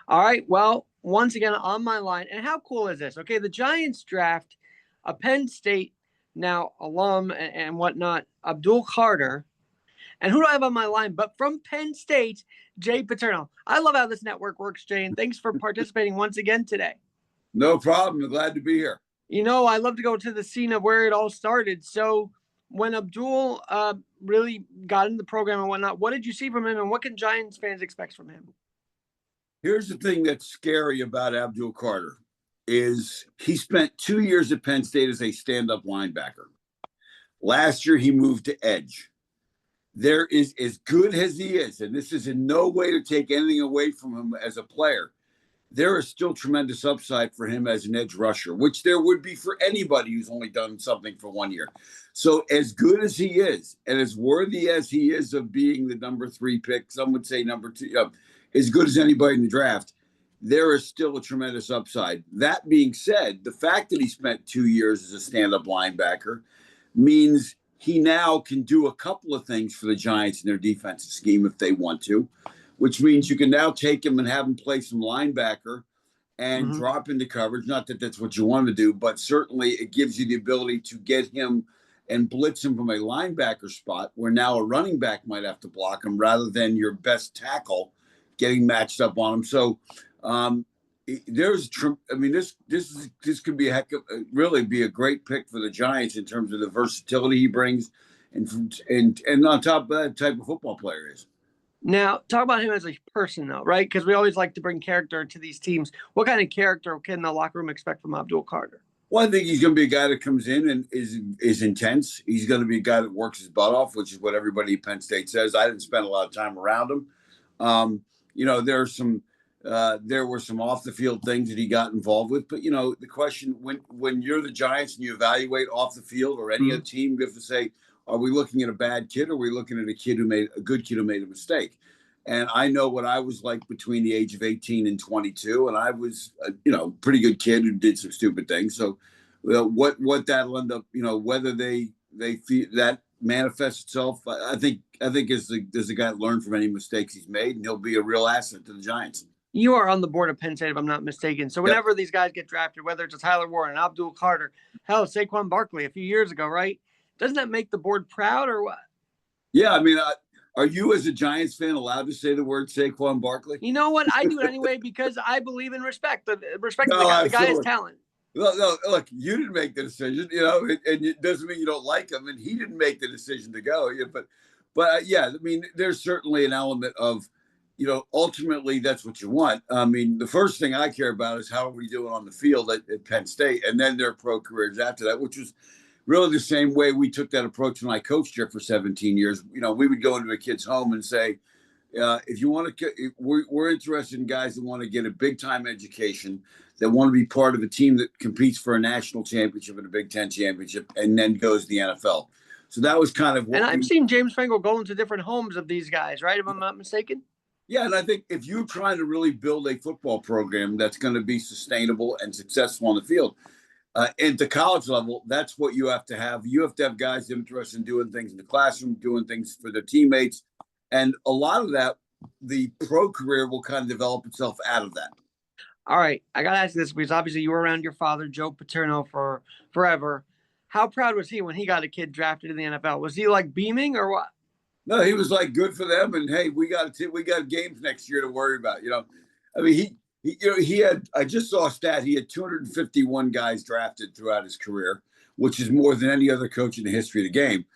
All right. Well, once again on my line, and how cool is this? Okay, the Giants draft a Penn State now alum and whatnot, Abdul Carter. And who do I have on my line? But from Penn State, Jay Paterno. I love how this network works, Jay, and thanks for participating once again today. No problem. I'm glad to be here. You know, I love to go to the scene of where it all started. So when Abdul really got into the program and whatnot, what did you see from him, and what can Giants fans expect from him? Here's the thing that's scary about Abdul Carter is he spent 2 years at Penn State as a stand-up linebacker. Last year, he moved to edge. There is, as good as he is, and this is in no way to take anything away from him as a player, there is still tremendous upside for him as an edge rusher, which there would be for anybody who's only done something for 1 year. So as good as he is, and as worthy as he is of being the number 3 pick, some would say number 2, as good as anybody in the draft, there is still a tremendous upside. That being said, the fact that he spent 2 years as a stand-up linebacker means he now can do a couple of things for the Giants in their defensive scheme if they want to, which means you can now take him and have him play some linebacker and drop into coverage. Not that that's what you want to do, but certainly it gives you the ability to get him and blitz him from a linebacker spot where now a running back might have to block him rather than your best tackle getting matched up on him. So this could be really be a great pick for the Giants in terms of the versatility he brings and on top of that type of football player is. Now, talk about him as a person, though, right? Because we always like to bring character to these teams. What kind of character can the locker room expect from Abdul Carter? Well, I think he's going to be a guy that comes in and is intense. He's going to be a guy that works his butt off, which is what everybody at Penn State says. I didn't spend a lot of time around him. There were some off the field things that he got involved with, but the question when you're the Giants and you evaluate off the field or any other team, you have to say, are we looking at a bad kid or are we looking at a good kid who made a mistake? And I know what I was like between the age of 18 and 22, and I was a pretty good kid who did some stupid things. So what that'll end up, whether they feel that manifests itself, I think as the guy learned from any mistakes he's made, and he'll be a real asset to the Giants. You are on the board of Penn State, if I'm not mistaken. So whenever these guys get drafted, whether it's a Tyler Warren, Abdul Carter, hell, Saquon Barkley a few years ago, right? Doesn't that make the board proud or what? Yeah, I mean, are you as a Giants fan allowed to say the word Saquon Barkley? You know what? I do it anyway because I believe in respect. The guy has talent. No, look, you didn't make the decision, and it doesn't mean you don't like him, and he didn't make the decision to go. But yeah, I mean, there's certainly an element of, ultimately that's what you want. I mean, the first thing I care about is how are we doing on the field at Penn State, and then their pro careers after that, which was really the same way we took that approach when I coached here for 17 years. We would go into a kid's home and say, if you want to, we're interested in guys that want to get a big time education, that want to be part of a team that competes for a national championship and a Big Ten championship, and then goes to the NFL. So that was kind of what. And I've seen James Frankel go into different homes of these guys, right? If I'm not mistaken. Yeah, and I think if you're trying to really build a football program that's going to be sustainable and successful on the field, at the college level, that's what you have to have. You have to have guys interested in doing things in the classroom, doing things for their teammates. And a lot of that, the pro career will kind of develop itself out of that. All right. I got to ask this because obviously you were around your father, Joe Paterno, for forever. How proud was he when he got a kid drafted in the NFL? Was he like beaming or what? No, he was like, good for them. And hey, we got games next year to worry about. I mean, he had, I just saw a stat. He had 251 guys drafted throughout his career, which is more than any other coach in the history of the game.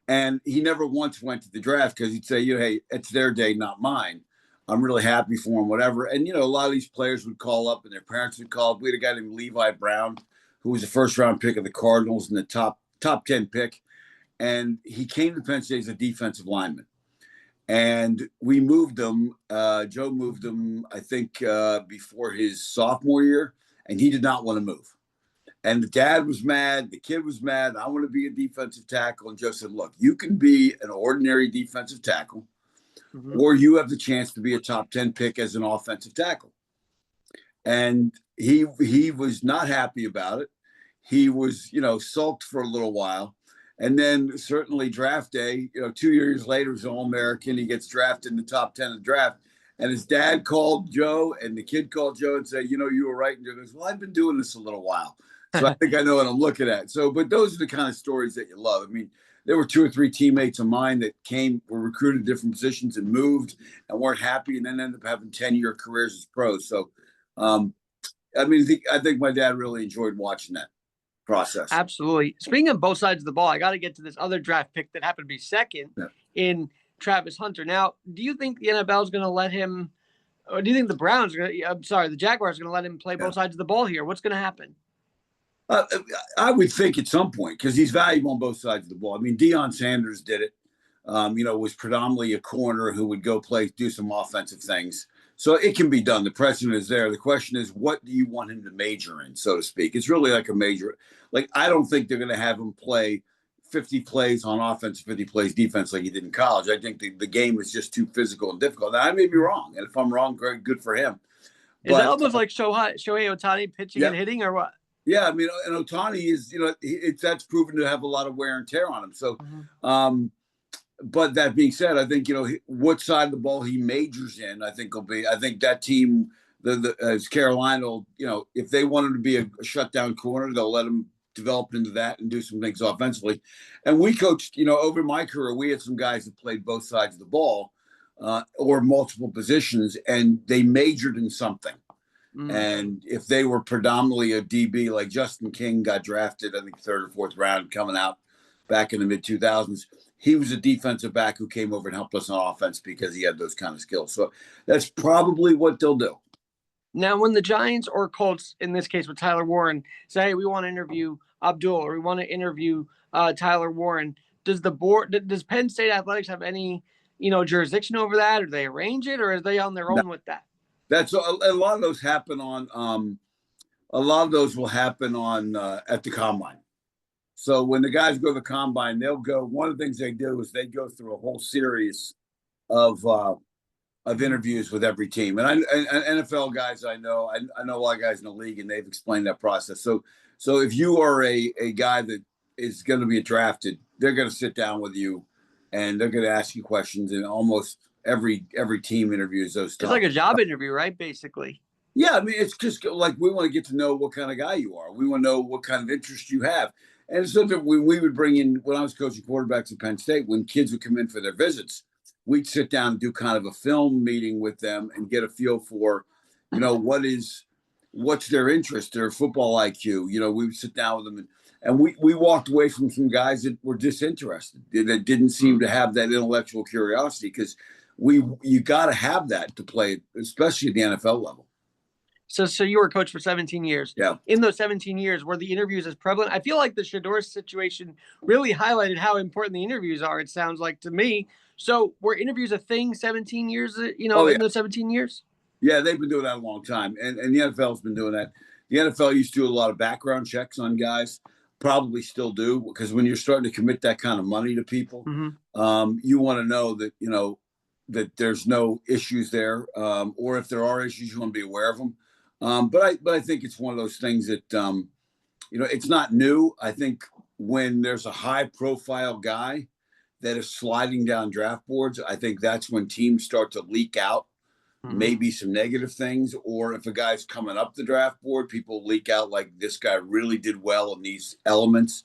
And he never once went to the draft because he'd say, hey, it's their day, not mine. I'm really happy for him, whatever. And, a lot of these players would call up and their parents would call up. We had a guy named Levi Brown, who was a first round pick of the Cardinals and the top 10 pick. And he came to Penn State as a defensive lineman. And we moved him. Joe moved him, I think, before his sophomore year, and he did not want to move. And the dad was mad. The kid was mad. I want to be a defensive tackle. And Joe said, look, you can be an ordinary defensive tackle, or you have the chance to be a top 10 pick as an offensive tackle. And he was not happy about it. He was, sulked for a little while. And then certainly draft day, 2 years later, he's an All-American. He gets drafted in the top 10 of the draft. And his dad called Joe, and the kid called Joe and said, you were right. And Joe goes, well, I've been doing this a little while. So I think I know what I'm looking at. So, but those are the kind of stories that you love. I mean, there were 2 or 3 teammates of mine that were recruited different positions and moved and weren't happy and then ended up having 10-year careers as pros. So, I mean, I think my dad really enjoyed watching that process. Absolutely. Speaking of both sides of the ball, I got to get to this other draft pick that happened to be second in Travis Hunter. Now, do you think the NFL is going to let him, or do you think the the Jaguars are going to let him play both sides of the ball here? What's going to happen? I would think at some point, because he's valuable on both sides of the ball. I mean, Deion Sanders did it. Was predominantly a corner who would go do some offensive things. So it can be done. The precedent is there. The question is, what do you want him to major in, so to speak? It's really like a major. Like, I don't think they're going to have him play 50 plays on offense, 50 plays defense like he did in college. I think the game is just too physical and difficult. Now, I may be wrong. And if I'm wrong, very good for him. Is that almost like Shohei Ohtani pitching and hitting, or what? Yeah, I mean, and Ohtani is, that's proven to have a lot of wear and tear on him. So, but that being said, I think, what side of the ball he majors in, I think that team, as Carolina, if they want him to be a shutdown corner, they'll let him develop into that and do some things offensively. And we coached, over my career, we had some guys that played both sides of the ball or multiple positions, and they majored in something. And if they were predominantly a DB, like Justin King got drafted, I think 3rd or 4th round coming out back in the mid 2000s, he was a defensive back who came over and helped us on offense because he had those kind of skills. So that's probably what they'll do. Now, when the Giants or Colts, in this case with Tyler Warren, say, hey, we want to interview Abdul, or we want to interview Tyler Warren, does Penn State Athletics have any, jurisdiction over that? Or do they arrange it, or are they on their own with that? That's a lot of those happen on at the combine. So when the guys go to the combine, one of the things they do is they go through a whole series of interviews with every team. And NFL guys I know a lot of guys in the league, and they've explained that process. So if you are a guy that is going to be drafted, they're going to sit down with you and they're going to ask you questions, and almost every team interviews those stuff. It's like a job interview, right? Basically. Yeah, I mean, it's just like we want to get to know what kind of guy you are. We want to know what kind of interest you have. And it's something when we would bring in, when I was coaching quarterbacks at Penn State, when kids would come in for their visits, we'd sit down and do kind of a film meeting with them and get a feel for, what's their interest, their football IQ. We would sit down with them, and we walked away from some guys that were disinterested, that didn't seem to have that intellectual curiosity, because you got to have that to play, especially at the NFL level. So you were a coach for 17 years. Yeah. In those 17 years, were the interviews as prevalent? I feel like the Shedeur situation really highlighted how important the interviews are, it sounds like to me. So were interviews a thing 17 years, in those 17 years? Yeah, they've been doing that a long time. And the NFL's been doing that. The NFL used to do a lot of background checks on guys, probably still do, because when you're starting to commit that kind of money to people, you want to know that, that there's no issues there, or if there are issues, you want to be aware of them. But I think it's one of those things that, it's not new. I think when there's a high profile guy that is sliding down draft boards, I think that's when teams start to leak out maybe some negative things. Or if a guy's coming up the draft board, people leak out like, this guy really did well in these elements,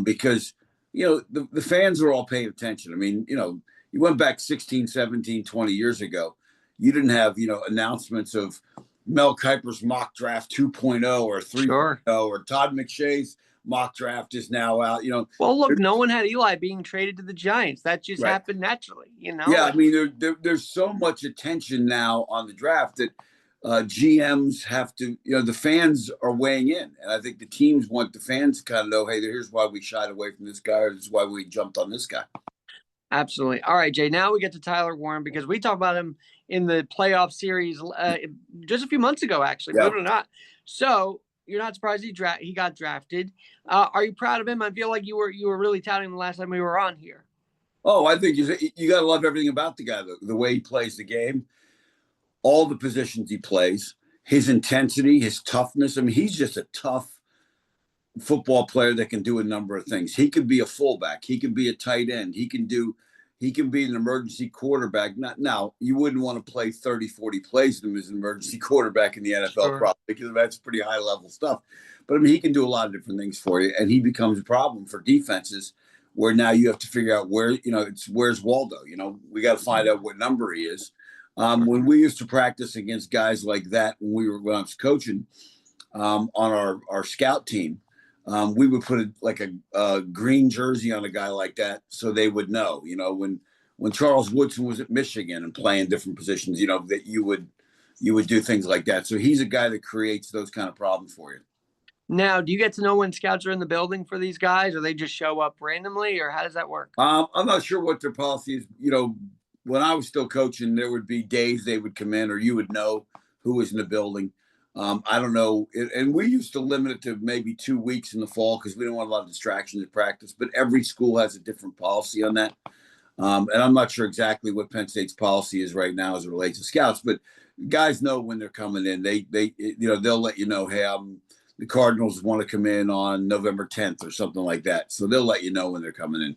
because, the fans are all paying attention. I mean, you went back 16, 17, 20 years ago, you didn't have, announcements of Mel Kiper's mock draft 2.0 or 3.0, or Todd McShay's mock draft is now out. Well, look, no one had Eli being traded to the Giants. That just happened naturally. Yeah, I mean, there's so much attention now on the draft that GMs have to, the fans are weighing in, and I think the teams want the fans to kind of know, hey, here's why we shied away from this guy, or this is why we jumped on this guy. Absolutely. All right, Jay, now we get to Tyler Warren, because we talked about him in the playoff series just a few months ago, actually, believe it or not. So you're not surprised he got drafted. Are you proud of him? I feel like you were really touting him the last time we were on here. Oh, I think you got to love everything about the guy, the way he plays the game, all the positions he plays, his intensity, his toughness. I mean, he's just a tough football player that can do a number of things. He could be a fullback. He can be a tight end. He can do, he can be an emergency quarterback. Not now, you wouldn't want to play 30, 40 plays with him as an emergency quarterback in the NFL, Sure. probably, because that's pretty high level stuff. But I mean, he can do a lot of different things for you, and he becomes a problem for defenses where now you have to figure out where, where's Waldo? We got to find out what number he is. When we used to practice against guys like that, when I was coaching on our scout team, we would put a green jersey on a guy like that so they would know. When Charles Woodson was at Michigan and playing different positions, that you would do things like that. So he's a guy that creates those kind of problems for you. Now, do you get to know when scouts are in the building for these guys, or they just show up randomly, or how does that work? I'm not sure what their policy is. When I was still coaching, there would be days they would come in, or you would know who was in the building. I don't know. And we used to limit it to maybe 2 weeks in the fall because we don't want a lot of distractions at practice. But every school has a different policy on that. And I'm not sure exactly what Penn State's policy is right now as it relates to scouts. But guys know when they're coming in. They'll let you know, hey, the Cardinals want to come in on November 10th or something like that. So they'll let you know when they're coming in.